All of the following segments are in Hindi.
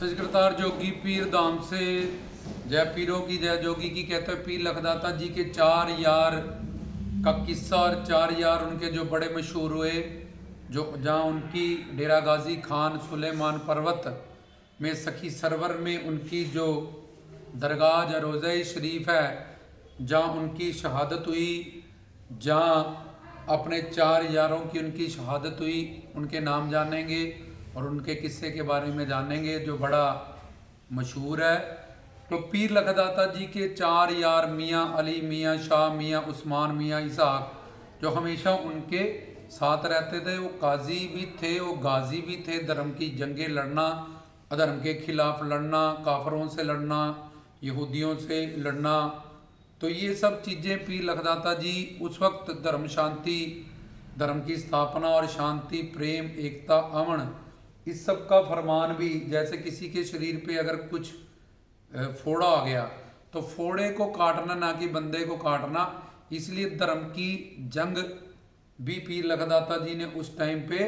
सचकृतार जोगी पीर धाम से जय पीरों की जय जोगी की कहते हैं। पीर लखदाता जी के चार यार का किस्सा और चार यार उनके जो बड़े मशहूर हुए, जो जहाँ उनकी डेरा गाजी खान सुलेमान पर्वत में सखी सरवर में उनकी जो दरगाह या रोज़ा शरीफ है, जहाँ उनकी शहादत हुई, जहाँ अपने चार यारों की उनकी शहादत हुई, उनके नाम जानेंगे और उनके किस्से के बारे में जानेंगे जो बड़ा मशहूर है। तो पीर लखदाता जी के चार यार मियाँ अली, मियाँ शाह, मियाँ उस्मान, मियाँ इसहाक, जो हमेशा उनके साथ रहते थे। वो काजी भी थे, वो गाजी भी थे। धर्म की जंगें लड़ना, अधर्म के खिलाफ लड़ना, काफरों से लड़ना, यहूदियों से लड़ना, तो ये सब चीज़ें पीर लखदाता जी उस वक्त धर्म शांति, धर्म की स्थापना और शांति, प्रेम, एकता, अमन, इस सब का फरमान भी। जैसे किसी के शरीर पे अगर कुछ फोड़ा आ गया तो फोड़े को काटना, ना कि बंदे को काटना। इसलिए धर्म की जंग भी पीर लखदाता जी ने उस टाइम पे,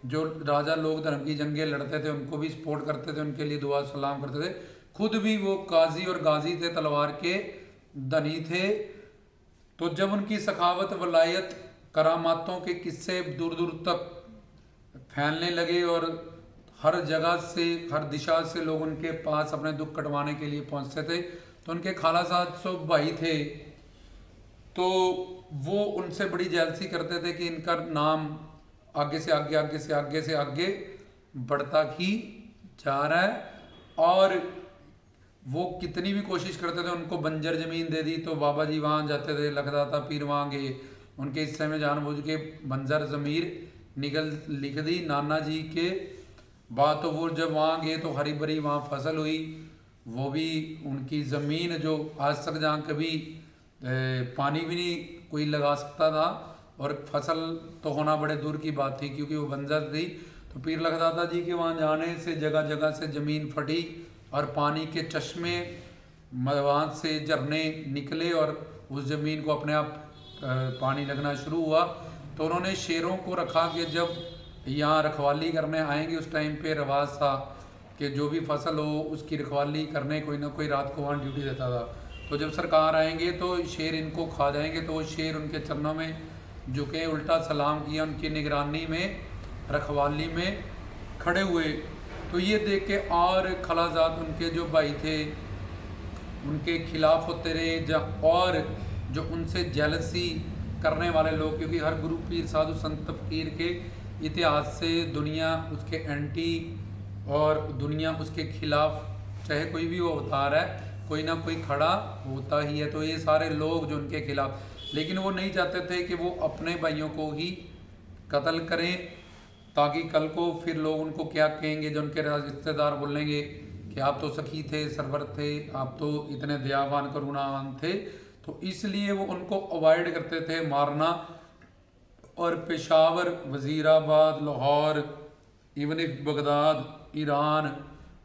जो राजा लोग धर्म की जंगें लड़ते थे उनको भी सपोर्ट करते थे, उनके लिए दुआ सलाम करते थे। खुद भी वो काजी और गाजी थे, तलवार के धनी थे। तो जब उनकी सखावत, वलायत, करामातों के किस्से दूर दूर तक फैलने लगे और हर जगह से, हर दिशा से लोग उनके पास अपने दुख कटवाने के लिए पहुंचते थे, तो उनके खाला साहब सो भाई थे, तो वो उनसे बड़ी जेलसी करते थे कि इनका नाम आगे से आगे, आगे से आगे से आगे बढ़ता ही जा रहा है। और वो कितनी भी कोशिश करते थे, उनको बंजर ज़मीन दे दी तो बाबा जी वहाँ जाते थे, लखदाता पीर वहाँ गए, उनके हिस्से में जानबूझ के बंजर ज़मीर लिख दी नाना जी के बाद। तो वो जब वहाँ गए तो हरी भरी वहाँ फसल हुई, वो भी उनकी ज़मीन जो आज तक जहाँ कभी पानी भी नहीं कोई लगा सकता था, और फसल तो होना बड़े दूर की बात थी क्योंकि वो बंजर थी। तो पीर लखदाता जी के वहाँ जाने से जगह जगह से ज़मीन फटी और पानी के चश्मे, वहाँ से झरने निकले और उस ज़मीन को अपने आप पानी लगना शुरू हुआ। तो उन्होंने शेरों को रखा कि जब यहाँ रखवाली करने आएंगे, उस टाइम पे रवाज था कि जो भी फसल हो उसकी रखवाली करने कोई ना कोई रात को वहाँ ड्यूटी देता था। तो जब सरकार आएंगे तो शेर इनको खा जाएंगे, तो वो शेर उनके चरणों में झुके, उल्टा सलाम किया, उनकी निगरानी में रखवाली में खड़े हुए। तो ये देख के और खलाजात उनके जो भाई थे उनके खिलाफ होते रहे, और जो उनसे जेलसी करने वाले लोग, क्योंकि हर गुरु पीर साधु संत फकीर के इतिहास से दुनिया उसके एंटी और दुनिया उसके खिलाफ, चाहे कोई भी वो अवतार है, कोई ना कोई खड़ा होता ही है। तो ये सारे लोग जो उनके खिलाफ, लेकिन वो नहीं चाहते थे कि वो अपने भाइयों को ही कत्ल करें, ताकि कल को फिर लोग उनको क्या कहेंगे, जो उनके रिश्तेदार बोलेंगे कि आप तो सखी थे, सरवर थे, आप तो इतने दयावान करुणावान थे। तो इसलिए वो उनको अवॉइड करते थे मारना। और Peshawar, Wazirabad, Lahore, even Baghdad, Iran,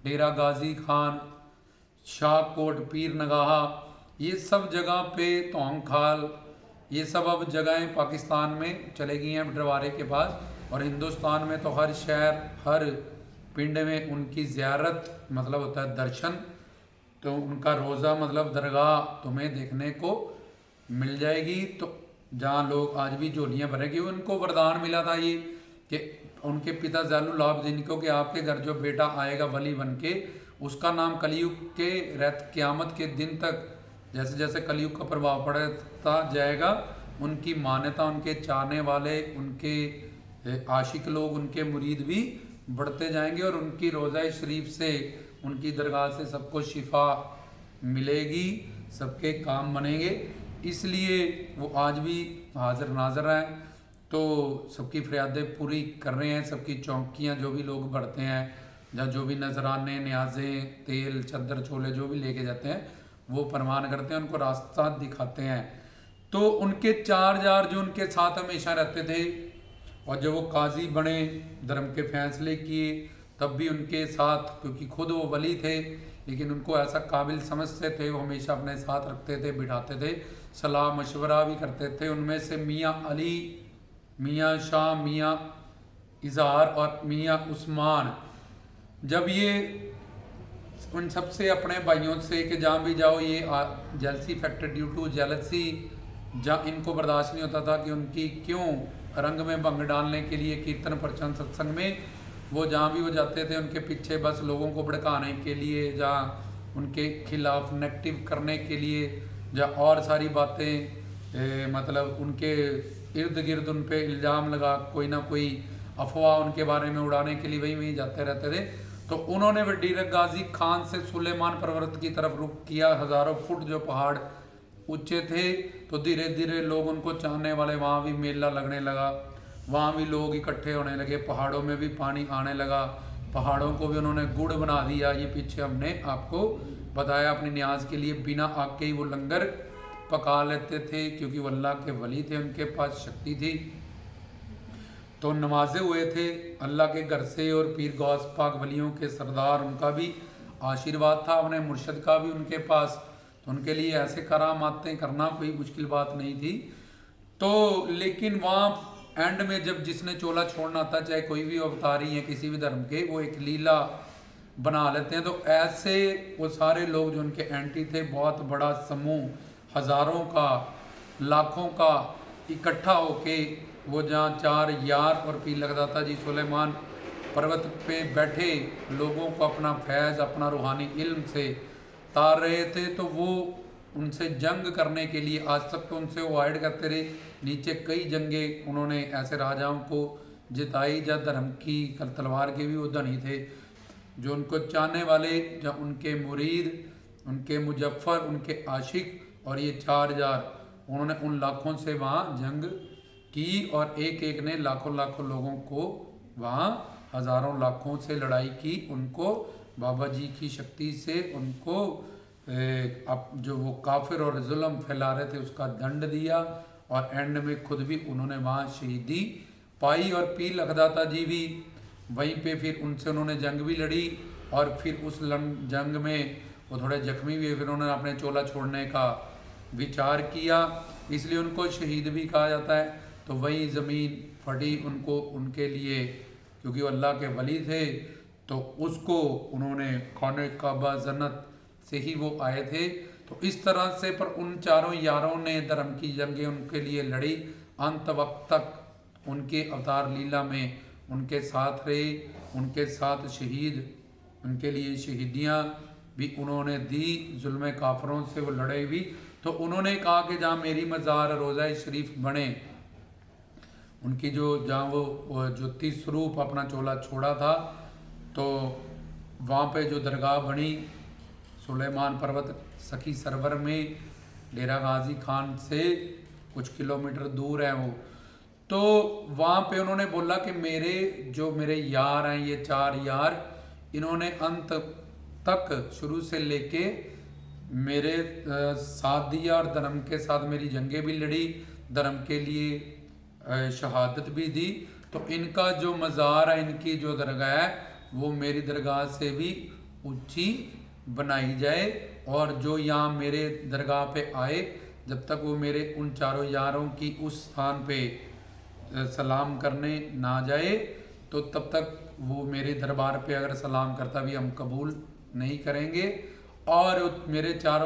Dera Ghazi Khan, Shahkot, Pir Nagaha, ये सब जगह पे, तोंग खाल, ये सब अब जगहें पाकिस्तान में चले गई हैं बंटवारे के पास। और हिंदुस्तान में तो हर शहर, हर पिंड में उनकी ज़ियारत मतलब होता है दर्शन। तो उनका रोज़ा मतलब दरगाह तुम्हें देखने को मिल जाएगी। तो जहाँ लोग आज भी झोलियाँ भरेंगे, उनको वरदान मिला था ये कि उनके पिता ज़ैनुल आबिदीन को कि आपके घर जो बेटा आएगा वली बन के, उसका नाम कलयुग के रहत क़यामत के दिन तक, जैसे जैसे कलयुग का प्रभाव पड़ता जाएगा, उनकी मान्यता, उनके चाहने वाले, उनके आशिक लोग, उनके मुरीद भी बढ़ते जाएंगे और उनकी रोज़ा शरीफ से, उनकी दरगाह से सबको शिफा मिलेगी, सबके काम बनेंगे। इसलिए वो आज भी हाजिर नाजर हैं, तो सबकी फरियादें पूरी कर रहे हैं। सबकी चौकियाँ जो भी लोग बढ़ते हैं, या जो भी नजराने, न्याज़ें, तेल, चद्दर, छोले जो भी लेके जाते हैं, वो परवान करते हैं, उनको रास्ता दिखाते हैं। तो उनके चार यार जो उनके साथ हमेशा रहते थे, और जब वो काजी बने, धर्म के फैसले किए, तब भी उनके साथ, क्योंकि खुद वो वली थे लेकिन उनको ऐसा काबिल समझते थे, वो हमेशा अपने साथ रखते थे, बिठाते थे, सलाह मशवरा भी करते थे। उनमें से मियाँ अली, मियाँ शाह, मियाँ इजहार और मियाँ उस्मान, जब ये उन सबसे अपने भाइयों से कि जहाँ भी जाओ ये jealousy factor due to jealousy, जहाँ इनको बर्दाश्त नहीं होता था कि उनकी क्यों रंग में भंग डालने के लिए कीर्तन प्रवचन सत्संग में वो जहाँ भी वो जाते थे उनके पीछे बस लोगों को भड़काने के लिए, जहाँ उनके खिलाफ नेगेटिव करने के लिए, जहाँ और सारी बातें मतलब उनके इर्द गिर्द उन पे इल्ज़ाम लगा कोई ना कोई अफवाह उनके बारे में उड़ाने के लिए वहीं वहीं जाते रहते थे। तो उन्होंने वडीर गाजी खान से सुलेमान पर्वत की तरफ रुख किया। हज़ारों फुट जो पहाड़ ऊंचे थे, तो धीरे धीरे लोग उनको चाहने वाले, वहाँ भी मेला लगने लगा, वहाँ भी लोग इकट्ठे होने लगे, पहाड़ों में भी पानी आने लगा, पहाड़ों को भी उन्होंने गुड़ बना दिया। ये पीछे हमने आपको बताया अपनी न्याज के लिए बिना आग के ही वो लंगर पका लेते थे, क्योंकि वो अल्लाह के वली थे, उनके पास शक्ति थी। तो नमाजे हुए थे अल्लाह के घर से, और पीर गौस पाक वलियों के सरदार, उनका भी आशीर्वाद था, अपने मुर्शद का भी उनके पास। तो उनके लिए ऐसे करामातें करना कोई मुश्किल बात नहीं थी। तो लेकिन वहाँ एंड में जब जिसने चोला छोड़ना था, चाहे कोई भी अवतारी है किसी भी धर्म के, वो एक लीला बना लेते हैं। तो ऐसे वो सारे लोग जो उनके एंटी थे, बहुत बड़ा समूह हज़ारों का लाखों का इकट्ठा होके वो जहाँ 4 यार और पीर लगदाता जी सुलेमान पर्वत पे बैठे लोगों को अपना फैज़, अपना रूहानी इल्म से तार रहे थे। तो वो उनसे जंग करने के लिए, आज तक तो उनसे अवॉइड करते रहे, नीचे कई जंगें उन्होंने ऐसे राजाओं को जिताई, जब धर्म की तलवार के भी वो धनी थे, जो उनको चाहने वाले, जब उनके मुरीद, उनके मुजफ्फर, उनके आशिक, और ये 4000 उन्होंने उन लाखों से वहाँ जंग की, और एक एक ने लाखों लाखों लोगों को वहाँ हज़ारों लाखों से लड़ाई की। उनको बाबा जी की शक्ति से उनको अब जो वो काफिर और जुल्म फैला रहे थे उसका दंड दिया, और एंड में खुद भी उन्होंने वहाँ शहीदी पाई। और पीर लगदाता जी भी वहीं पे फिर उनसे उन्होंने जंग भी लड़ी, और फिर उस जंग में वो थोड़े जख्मी भी हुए, फिर उन्होंने अपने चोला छोड़ने का विचार किया, इसलिए उनको शहीद भी कहा जाता है। तो वही ज़मीन फटी उनको, उनके लिए, क्योंकि वो अल्लाह के वली थे, तो उसको उन्होंने खाने काबा जन्नत से ही वो आए थे। तो इस तरह से पर उन 4 यारों ने धर्म की जंगें उनके लिए लड़ी, अंत वक्त तक उनके अवतार लीला में उनके साथ रहे, उनके साथ शहीद, उनके लिए शहीदियाँ भी उन्होंने दी, जुल्म काफरों से वो लड़े भी। तो उन्होंने कहा कि जहाँ मेरी मज़ार रोज़ा शरीफ बने, उनकी जो जहाँ वो ज्योति स्वरूप अपना चोला छोड़ा था, तो वहाँ पे जो दरगाह बनी सुलेमान पर्वत सखी सरवर में, डेरा गाजी खान से कुछ किलोमीटर दूर है वो। तो वहाँ पे उन्होंने बोला कि मेरे यार हैं, ये 4 यार, इन्होंने अंत तक शुरू से लेके मेरे साथ दिया, और धर्म के साथ मेरी जंगें भी लड़ी, धर्म के लिए शहादत भी दी। तो इनका जो मज़ार है, इनकी जो दरगाह है, वो मेरी दरगाह से भी ऊंची बनाई जाए, और जो यहाँ मेरे दरगाह पे आए, जब तक वो मेरे उन 4 यारों की उस स्थान पे सलाम करने ना जाए, तो तब तक वो मेरे दरबार पे अगर सलाम करता भी हम कबूल नहीं करेंगे। और मेरे 4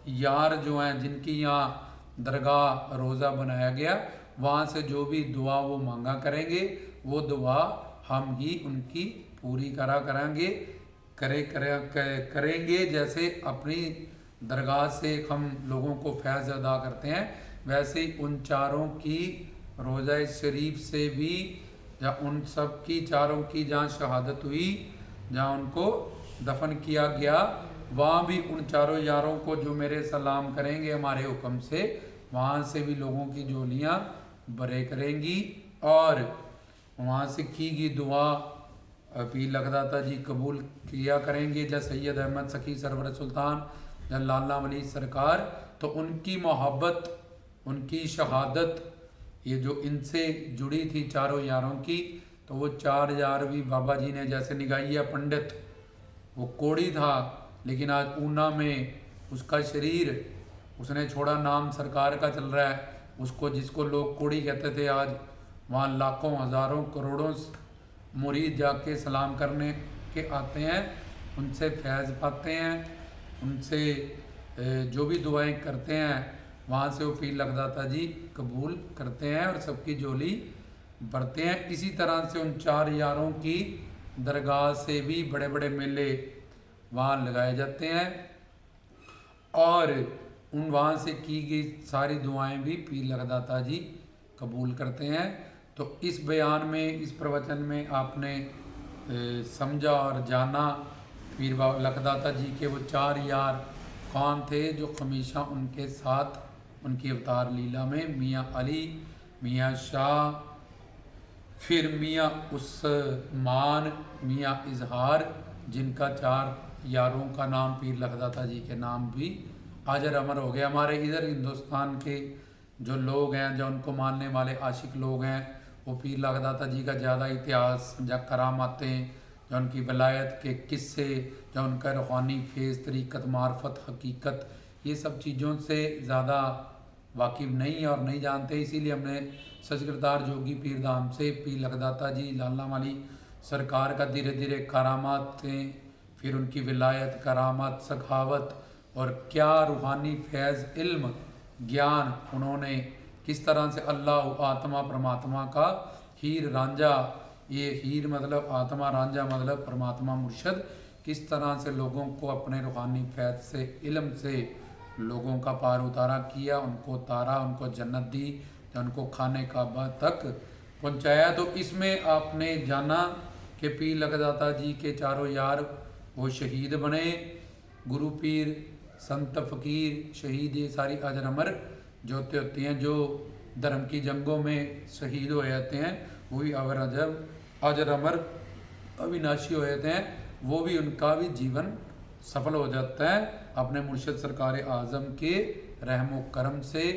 यार जो हैं, जिनकी यहाँ दरगाह रोज़ा बनाया गया, वहाँ से जो भी दुआ वो मांगा करेंगे, वो दुआ हम ही उनकी पूरी करेंगे। जैसे अपनी दरगाह से हम लोगों को फैज़ अदा करते हैं, वैसे ही उन 4 की रोज़ा शरीफ से भी, जहाँ उन सब की 4 की जहाँ शहादत हुई, जहाँ उनको दफन किया गया, वहाँ भी उन 4 यारों को जो मेरे सलाम करेंगे हमारे हुक्म से, वहाँ से भी लोगों की झोलियाँ भरे करेंगी, और वहाँ से की गई दुआ पीर लगदाता जी कबूल किया करेंगे। जैसे सैयद अहमद सखी सरवर सुल्तान या लाला वली सरकार, तो उनकी मोहब्बत, उनकी शहादत, ये जो इनसे जुड़ी थी 4 यारों की, तो वो 4 यार भी बाबा जी ने, जैसे निगाहिया पंडित वो कोड़ी था, लेकिन आज ऊना में उसका शरीर उसने छोड़ा, नाम सरकार का चल रहा है, उसको जिसको लोग कोड़ी कहते थे, आज वहाँ लाखों हज़ारों करोड़ों मुरीद जाके सलाम करने के आते हैं। उनसे फैज़ पाते हैं, उनसे जो भी दुआएं करते हैं वहाँ से वो पीर लगदाता जी कबूल करते हैं और सबकी झोली भरते हैं। इसी तरह से उन 4 यारों की दरगाह से भी बड़े बड़े मेले वहाँ लगाए जाते हैं और उन वहाँ से की गई सारी दुआएं भी पीर लगदाता जी कबूल करते हैं। तो इस बयान में, इस प्रवचन में आपने समझा और जाना पीर लगदाता जी के वो 4 यार कौन थे जो हमेशा उनके साथ उनकी अवतार लीला में मियाँ अली, मियाँ शाह, फिर मियाँ उस्मान, मियाँ इजहार, जिनका 4 यारों का नाम पीर लगदाता जी के नाम भी अजर अमर हो गया। हमारे इधर हिंदुस्तान के जो लोग हैं, जो उनको मानने वाले आशिक लोग हैं, वो पीर लगदाता जी का ज़्यादा इतिहास या करामातें, जो उनकी वलायत के किस्से, जो उनका रूहानी फेज़, तरीक़त, मार्फत, हकीकत, ये सब चीज़ों से ज़्यादा वाकिफ़ नहीं और नहीं जानते। इसीलिए हमने सचकरतार जोगी पीर धाम से पीर लगदाता जी लाला वाली सरकार का धीरे धीरे करामातें, फिर उनकी विलायत, करामत, सखावत और क्या रूहानी फैज़, इल्म, ज्ञान उन्होंने किस तरह से अल्लाह, आत्मा, परमात्मा का हीर रांझा, ये हीर मतलब आत्मा, रांझा मतलब परमात्मा मुर्शद, किस तरह से लोगों को अपने रूहानी फैज़ से, इल्म से लोगों का पार उतारा किया, उनको तारा, उनको जन्नत दी, उनको खाने काबा तक पहुँचाया। तो इसमें आपने जाना कि पीर लगदाता जी के 4 यार वो शहीद बने, गुरु पीर, संत फ़कीर, शहीद, ये सारी अजर अमर जोते होती हैं। जो धर्म की जंगों में शहीद हो जाते हैं वो भी अजर अमर अविनाशी हो जाते हैं, वो भी, उनका भी जीवन सफल हो जाता है अपने मुर्शिद सरकार आज़म के रहमो करम से।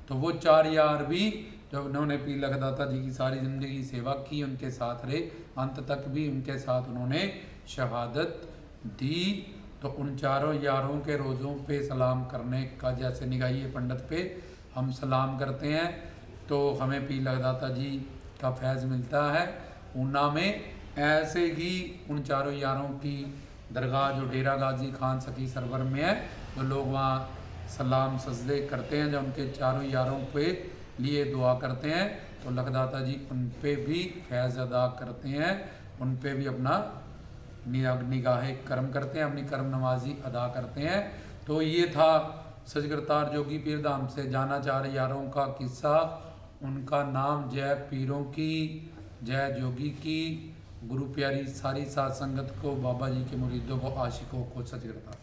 तो वो 4 यार भी जब उन्होंने पीर लगदाता जी की सारी ज़िंदगी सेवा की, उनके साथ रहे, अंत तक भी उनके साथ उन्होंने शहादत दी। तो उन 4 यारों के रोज़ों पे सलाम करने का, जैसे निगाहिए पंडित पे हम सलाम करते हैं, तो हमें पीर लगदाता जी का फैज़ मिलता है। ऊना में ऐसे ही उन 4 यारों की दरगाह जो डेरा गाजी खान सकी सरवर में है, तो लोग वहाँ सलाम सजदे करते हैं, जब उनके 4 यारों पे लिए दुआ करते हैं, तो लगदाता जी उन पे भी फैज़ अदा करते हैं, उन पे भी अपना निगाह करम करते हैं, अपनी करम नवाजी अदा करते हैं। तो ये था सचकरतार जोगी पीर धाम से जाना 4 यारों का किस्सा, उनका नाम। जय पीरों की, जय जोगी की, गुरु प्यारी सारी साथ संगत को, बाबा जी के मुरीदों को, आशिकों को सचकरतार।